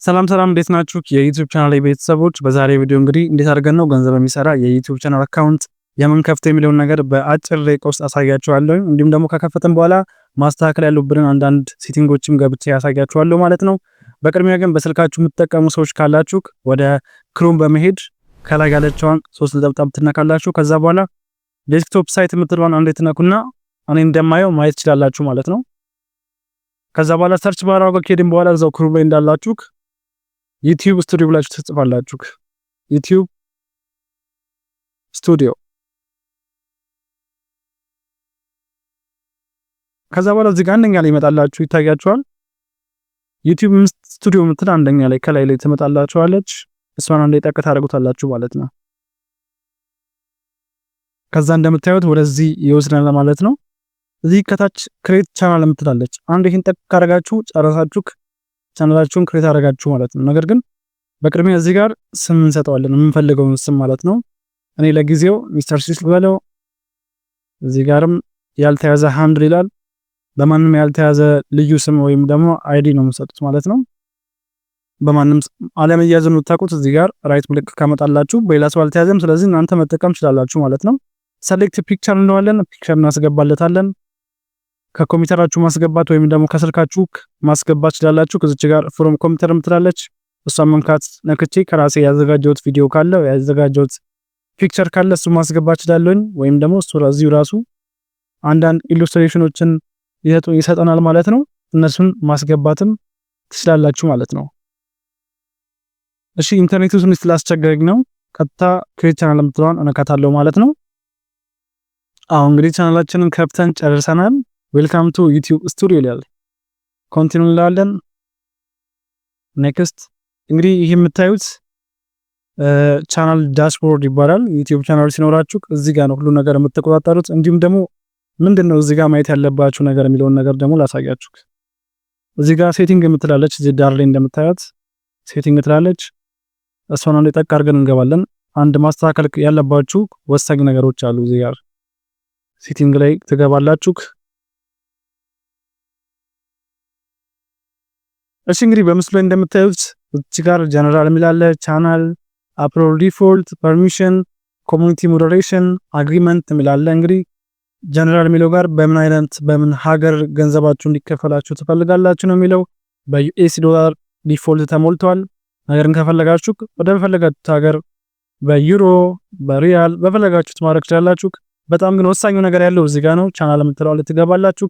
ሰላም እንዴት ናችሁ? የዩቲዩብ ቻናል ቤተሰቦች፣ በዛሬ ቪዲዮ እንግዲህ እንዴት አድርገን ነው ገንዘብ የሚሰራ የዩቲዩብ ቻናል አካውንት የምንከፍተው የሚለውን ነገር በአጭር ደቂቃ ውስጥ አሳያችኋለሁ። እንዲሁም ደግሞ ከከፈተን በኋላ ማስተካከል ያሉብንን አንዳንድ ሴቲንጎችም ገብቼ ያሳያችኋለሁ ማለት ነው። በቅድሚያ ግን በስልካችሁ የምትጠቀሙ ሰዎች ካላችሁ ወደ ክሮም በመሄድ ከላይ ያለችውን 3 ነጠብጣብ ትነካላችሁ። ከዛ በኋላ ዴስክቶፕ ሳይት የምትለውን አንዴ ትነኩና እኔ እንደማየው ማየት ትችላላችሁ ማለት ነው። ከዛ በኋላ ሰርች ባር አድርገን ከሄድን በኋላ እዛው ክሮም ላይ እንዳላችሁ ዩቲዩብ ስቱዲዮ ብላችሁ ትጽፋላችሁ። ዩቲዩብ ስቱዲዮ። ከዛ በኋላ እዚህ ጋር አንደኛ ላይ ይመጣላችሁ ይታያችኋል። ዩቲዩብ ስቱዲዮ የምትል አንደኛ ላይ ከላይ ላይ ትመጣላችኋለች። እሷን አንዴ ጠቅ ታደርጉታላችሁ ማለት ነው። ከዛ እንደምታዩት ወደዚህ ይወስደናል ማለት ነው። እዚህ ከታች ክሬት ቻናል የምትላለች አንድ ይሄን ጠቅ ካደረጋችሁ ጨረሳችሁ ቻናላችሁን ክሬት አደረጋችሁ ማለት ነው። ነገር ግን በቅድሚያ እዚህ ጋር ስም እንሰጠዋለን የምንፈልገውን ስም ማለት ነው። እኔ ለጊዜው ሚስተር ሲስ ልበለው። እዚህ ጋርም ያልተያዘ ሃንድል ይላል። በማንም ያልተያዘ ልዩ ስም ወይም ደግሞ አይዲ ነው የምትሰጡት ማለት ነው። በማንም አለመያዝ የምታውቁት እዚህ ጋር ራይት ምልክት ካመጣላችሁ በሌላ ሰው አልተያዘም፣ ስለዚህ እናንተ መጠቀም ትችላላችሁ ማለት ነው። ሰሌክት ፒክቸር እንለዋለን። ፒክቸር እናስገባለታለን። ከኮምፒውተራችሁ ማስገባት ወይም ደግሞ ከስልካችሁ ማስገባት ትችላላችሁ። ከዚች ጋር ፍሮም ኮምፒውተር ምትላለች እሷን መንካት ነክቼ ከራሴ ያዘጋጀሁት ቪዲዮ ካለ ያዘጋጀሁት ፒክቸር ካለ እሱ ማስገባት እችላለሁ። ወይም ደግሞ እዚሁ ራሱ አንዳንድ ኢሉስትሬሽኖችን ይሰጠናል ማለት ነው። እነሱን ማስገባትም ትችላላችሁ ማለት ነው። እሺ ኢንተርኔቱ ትንሽ ስላስቸገረኝ ነው ቀጥታ ክሬት ቻናል የምትለዋን እነካታለሁ ማለት ነው። አሁን እንግዲህ ቻናላችንን ከፍተን ጨርሰናል። ዌልካም ቱ ዩቲዩብ ስቱዲዮ ይላል። ኮንቲኒው እንላለን። ኔክስት። እንግዲህ ይሄ የምታዩት ቻናል ዳሽቦርድ ይባላል። ዩቲዩብ ቻናል ሲኖራችሁ እዚህ ጋር ነው ሁሉ ነገር የምትቆጣጠሩት። እንዲሁም ደግሞ ምንድነው እዚህ ጋር ማየት ያለባችሁ ነገር የሚለውን ነገር ደግሞ ላሳያችሁ። እዚህ ጋር ሴቲንግ የምትላለች እዚህ ዳር ላይ እንደምታዩት ሴቲንግ ትላለች። እሷን አንዴ ጠቅ አድርገን እንገባለን። አንድ ማስተካከል ያለባችሁ ወሳኝ ነገሮች አሉ። እዚህ ጋር ሴቲንግ ላይ ትገባላችሁ። እሺ እንግዲህ በምስሉ ላይ እንደምታዩት እዚህ ጋር ጀነራል የሚላለ ቻናል አፕሎድ ዲፎልት ፐርሚሽን ኮሚኒቲ ሞዴሬሽን አግሪመንት የሚላለ። እንግዲህ ጀነራል የሚለው ጋር በምን ሀገር ገንዘባችሁ እንዲከፈላችሁ ትፈልጋላችሁ ነው የሚለው። በዩኤስ ዶላር ዲፎልት ተሞልቷል። ነገርን ከፈለጋችሁ ወደ ፈለጋችሁት ሀገር በዩሮ በሪያል በፈለጋችሁት ማድረግ ትችላላችሁ። በጣም ግን ወሳኙ ነገር ያለው እዚህ ጋር ነው። ቻናል የምትለው ልትገባላችሁ።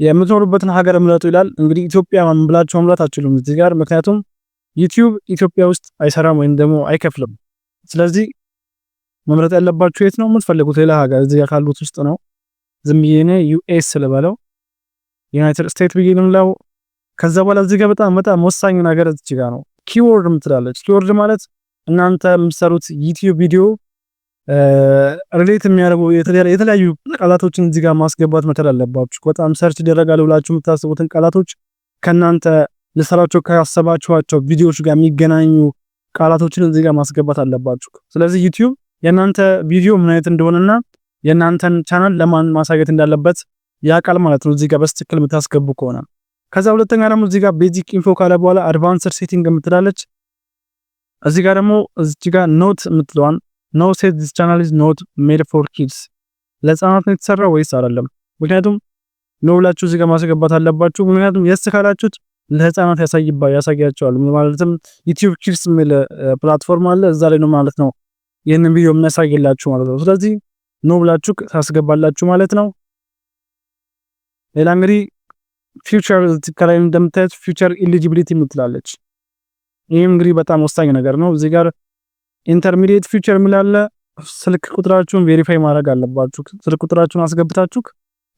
የምትኖሩበትን ሀገር ምረጡ ይላል። እንግዲህ ኢትዮጵያ ብላችሁ መምረጥ አትችሉም እዚህ ጋር፣ ምክንያቱም ዩቲዩብ ኢትዮጵያ ውስጥ አይሰራም ወይም ደግሞ አይከፍልም። ስለዚህ መምረጥ ያለባችሁ የት ነው የምትፈልጉት ሌላ ሀገር እዚህ ጋር ካሉት ውስጥ ነው። ዝም ብዬ እኔ ዩኤስ ልበለው ዩናይትድ ስቴትስ ብዬ ልምለው። ከዛ በኋላ እዚህ ጋር በጣም ወሳኝ ነገር እዚህ ጋር ነው ኪወርድ ምትላለች። ኪወርድ ማለት እናንተ የምትሰሩት ዩቲዩብ ቪዲዮ ሪሌት የሚያደርጉ የተለያዩ ቃላቶችን እዚህ ጋር ማስገባት መቻል አለባችሁ። በጣም ሰርች ይደረጋል ብላችሁ የምታስቡትን ቃላቶች ከናንተ ለሰራቸው ካሰባችኋቸው ቪዲዮዎች ጋር የሚገናኙ ቃላቶችን እዚህ ጋር ማስገባት አለባችሁ። ስለዚህ ዩቲዩብ የናንተ ቪዲዮ ምን አይነት እንደሆነና የናንተን ቻናል ለማን ማሳየት እንዳለበት ያቃል ማለት ነው እዚህ ጋር በስትክክል የምታስገቡ ከሆነ። ከዛ ሁለተኛ ደግሞ እዚህ ጋር ቤዚክ ኢንፎ ካለ በኋላ አድቫንስድ ሴቲንግ የምትላለች። እዚህ ጋር ደግሞ እዚህ ጋር ኖት የምትለዋን no says this channel is not made for kids ለህፃናት ነው የተሰራው ወይስ አይደለም? ምክንያቱም ነው ብላችሁ እዚህ ጋር ማስገባት አለባችሁ። ምክንያቱም የስ ካላችሁት ለህፃናት ያሳያቸዋል። ማለትም ዩቲዩብ ኪድስ የሚል ፕላትፎርም አለ እዛ ላይ ነው ማለት ነው ይሄንን ቪዲዮ የሚያሳይላችሁ ማለት ነው። ስለዚህ ነው ብላችሁ ታስገባላችሁ ማለት ነው። ሌላ እንግዲህ ፊውቸር ከላይ እንደምታዩት ፊውቸር ኤሊጂቢሊቲ የምትላለች። ይሄም እንግዲህ በጣም ወሳኝ ነገር ነው። እዚህ ጋር ኢንተርሚዲየት ፊውቸር የሚላለ ስልክ ቁጥራችሁን ቬሪፋይ ማድረግ አለባችሁ። ስልክ ቁጥራችሁን አስገብታችሁ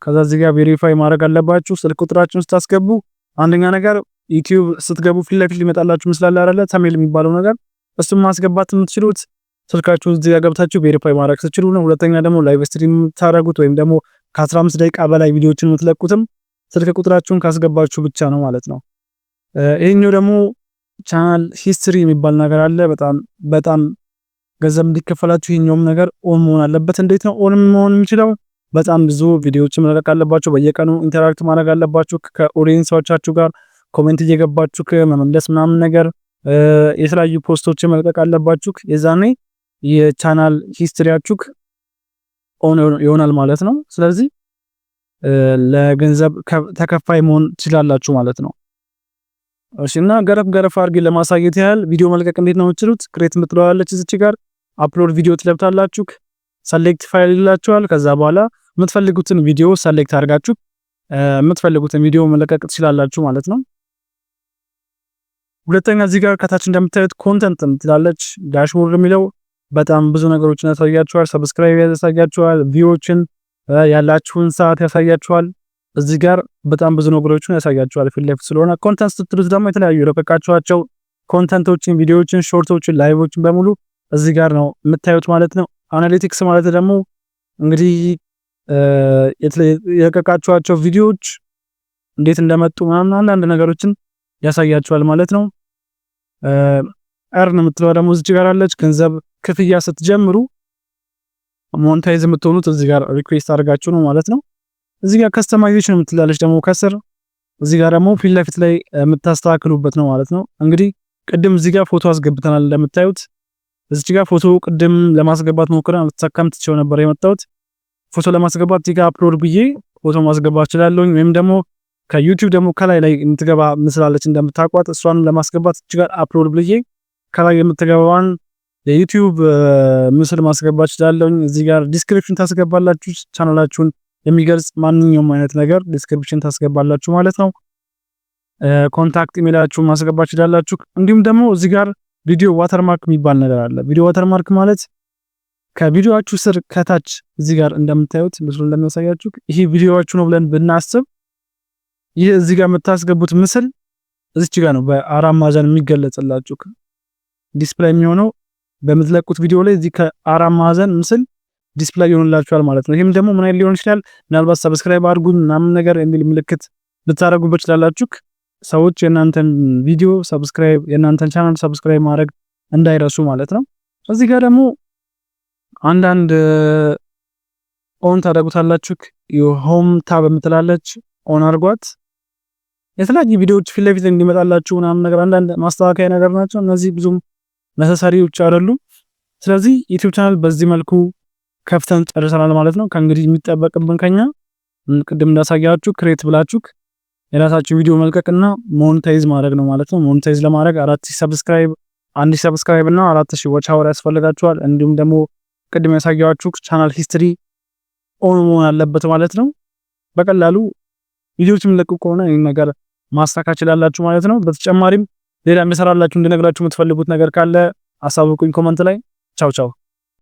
ከዛ እዚህ ጋር ቬሪፋይ ማድረግ አለባችሁ። ስልክ ቁጥራችሁን ስታስገቡ አንደኛ ነገር ዩቲዩብ ስትገቡ ፊት ለፊት ሊመጣላችሁ ምስላል አይደለ ተሜል የሚባለው ነገር እሱም ማስገባት የምትችሉት ስልካችሁ እዚህ ጋር ገብታችሁ ቬሪፋይ ማድረግ ትችሉ ነው። ሁለተኛ ደግሞ ላይቭ ስትሪም ታረጉት ወይም ደግሞ ከ15 ደቂቃ በላይ ቪዲዮዎችን የምትለቁትም ስልክ ቁጥራችሁን ካስገባችሁ ብቻ ነው ማለት ነው። ይሄኛው ደግሞ ቻናል ሂስትሪ የሚባል ነገር አለ። በጣም ገንዘብ እንዲከፈላችሁ ይሄኛውም ነገር ኦን መሆን አለበት። እንዴት ነው ኦን መሆን የሚችለው? በጣም ብዙ ቪዲዮዎችን መለቀቅ አለባችሁ። በየቀኑ ኢንተራክት ማድረግ አለባችሁ ከኦዲየንሶቻችሁ ጋር። ኮሜንት እየገባችሁ መመለስ ምናምን ነገር የተለያዩ ፖስቶችን መልቀቅ አለባችሁ። የዛኔ የቻናል ሂስትሪያችሁ ኦን ይሆናል ማለት ነው። ስለዚህ ለገንዘብ ተከፋይ መሆን ትችላላችሁ ማለት ነው። እሺና ገረፍ አድርጌ ለማሳየት ያህል ቪዲዮ መልቀቅ እንዴት ነው የምትችሉት? ክሬት የምትለዋለች እዚች ጋር አፕሎድ ቪዲዮ ትለብታላችሁ። ሰሌክት ፋይል ይላችኋል። ከዛ በኋላ የምትፈልጉትን ቪዲዮ ሰሌክት አድርጋችሁ የምትፈልጉትን ቪዲዮ መለቀቅ ትችላላችሁ ማለት ነው። ሁለተኛ እዚህ ጋር ከታች እንደምታዩት ኮንተንት ትላለች። ዳሽቦርድ የሚለው በጣም ብዙ ነገሮችን ያሳያችኋል። ሰብስክራይብ ያሳያችኋል። ቪዎችን ያላችሁን ሰዓት ያሳያችኋል። እዚህ ጋር በጣም ብዙ ነገሮችን ያሳያችኋል ፊት ለፊት ስለሆነ። ኮንተንት ስትሉት ደግሞ የተለያዩ የለቀቃችኋቸው ኮንተንቶችን፣ ቪዲዮዎችን፣ ሾርቶችን፣ ላይቮችን በሙሉ እዚህ ጋር ነው የምታዩት ማለት ነው። አናሊቲክስ ማለት ደግሞ እንግዲህ የለቀቃችኋቸው ቪዲዮዎች እንዴት እንደመጡ ምናምን አንዳንድ ነገሮችን ያሳያችኋል ማለት ነው። እርን የምትለው ደግሞ እዚህ ጋር አለች። ገንዘብ ክፍያ ስትጀምሩ ሞኔታይዝ የምትሆኑት እዚህ ጋር ሪኩዌስት አድርጋችሁ ነው ማለት ነው። እዚህ ጋር ከስተማይዜሽን የምትላለች ደግሞ ከስር። እዚህ ጋር ደግሞ ፊት ለፊት ላይ የምታስተካክሉበት ነው ማለት ነው። እንግዲህ ቅድም እዚህ ጋር ፎቶ አስገብተናል እንደምታዩት። እዚህ ጋር ፎቶ ቅድም ለማስገባት ሞክረን አልተሳካም፣ ትቼው ነበር የመጣሁት። ፎቶ ለማስገባት እዚህ ጋር አፕሎድ ብዬ ፎቶ ማስገባት እችላለሁ። ወይም ደግሞ ከዩቲዩብ ደግሞ ከላይ ላይ የምትገባ ምስላለች እንደምታቋት፣ እሷን ለማስገባት እዚህ ጋር አፕሎድ ብዬ ከላይ የምትገባዋን የዩቲዩብ ምስል ማስገባት እችላለሁ። እዚህ ጋር ዲስክሪፕሽን ታስገባላችሁ። ቻናላችሁን የሚገልጽ ማንኛውም አይነት ነገር ዲስክሪፕሽን ታስገባላችሁ ማለት ነው። ኮንታክት ኢሜላችሁን ማስገባት እችላላችሁ። እንዲሁም ደግሞ እዚህ ጋር ቪዲዮ ዋተርማርክ የሚባል ነገር አለ። ቪዲዮ ዋተርማርክ ማለት ከቪዲዮአችሁ ስር ከታች እዚህ ጋር እንደምታዩት ምስሉ እንደሚያሳያችሁ ይሄ ቪዲዮአችሁ ነው ብለን ብናስብ ይህ እዚህ ጋር የምታስገቡት ምስል እዚች ጋር ነው በአራት ማዕዘን የሚገለጽላችሁ ዲስፕሌይ የሚሆነው በምትለቁት ቪዲዮ ላይ እዚህ ከአራት ማዕዘን ምስል ዲስፕሌይ ይሆንላችኋል ማለት ነው። ይሄም ደግሞ ምን አይነት ሊሆን ይችላል? ምናልባት ሰብስክራይብ አድርጉን ምናምን ነገር የሚል ምልክት ልታደርጉበት ይችላላችሁ። ሰዎች የእናንተን ቪዲዮ ሰብስክራይብ የእናንተን ቻናል ሰብስክራይብ ማድረግ እንዳይረሱ ማለት ነው። እዚህ ጋር ደግሞ አንዳንድ ኦን ታደርጉታላችሁ። የሆም ታብ የምትላለች ኦን አድርጓት። የተለያዩ ቪዲዮዎች ፊት ለፊት እንዲመጣላችሁ ምናምን ነገር አንዳንድ ማስተካከያ ነገር ናቸው። እነዚህ ብዙም ነሰሰሪዎች አይደሉም። ስለዚህ ዩቲዩብ ቻናል በዚህ መልኩ ከፍተን ጨርሰናል ማለት ነው። ከእንግዲህ የሚጠበቅብን ከኛ ቅድም እንዳሳያችሁ ክሬት ብላችሁ የራሳችሁ ቪዲዮ መልቀቅና ሞኔታይዝ ማድረግ ነው ማለት ነው። ሞኔታይዝ ለማድረግ 4000 ሰብስክራይብ 1000 ሰብስክራይብ እና 4000 ዋች አወር ያስፈልጋችኋል። እንዲሁም ደግሞ ቅድም ያሳያችሁ ቻናል ሂስትሪ ኦን መሆን አለበት ማለት ነው። በቀላሉ ቪዲዮዎች የሚለቁ ከሆነ ይሄን ነገር ማስተካከል ይችላልላችሁ ማለት ነው። በተጨማሪም ሌላ የሚሰራላችሁ እንድነግራችሁ የምትፈልጉት ነገር ካለ አሳውቁኝ ኮሜንት ላይ። ቻው ቻው።